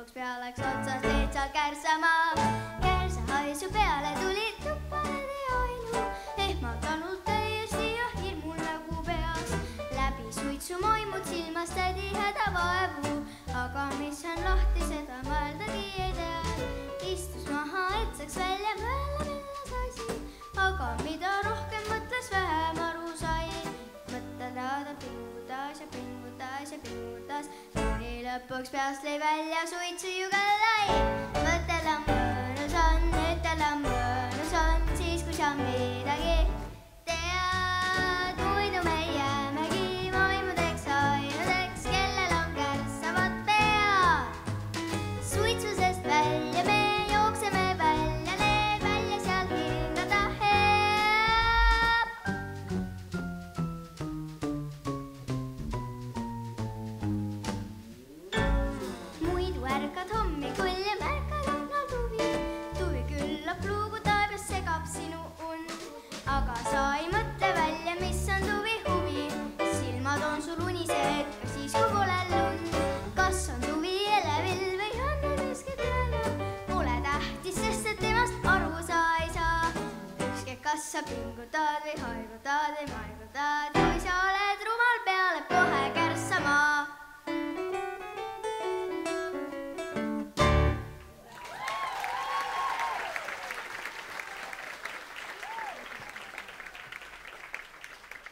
lõpuks pea läks otsast lihtsalt kärsama. Kärsa haisu peale tuli tuppade ainu, ehmatanud täiesti ja hirmul nägu peas. Läbi suitsu moimud silmas tädi hädavaevu, aga mis on lahti, seda mõeldagi ei tea. Istus maha, et saaks välja mõelda, milles asi, aga mida rohkem mõtles, vähem aru sai. Mõttelda ta pingutas ja pingutas ja pingutas, kuni lõpuks peast lõi välja suitsu jugelai. Mõtelda mõnus on, ütelda mõnus on, siis kui sa midagi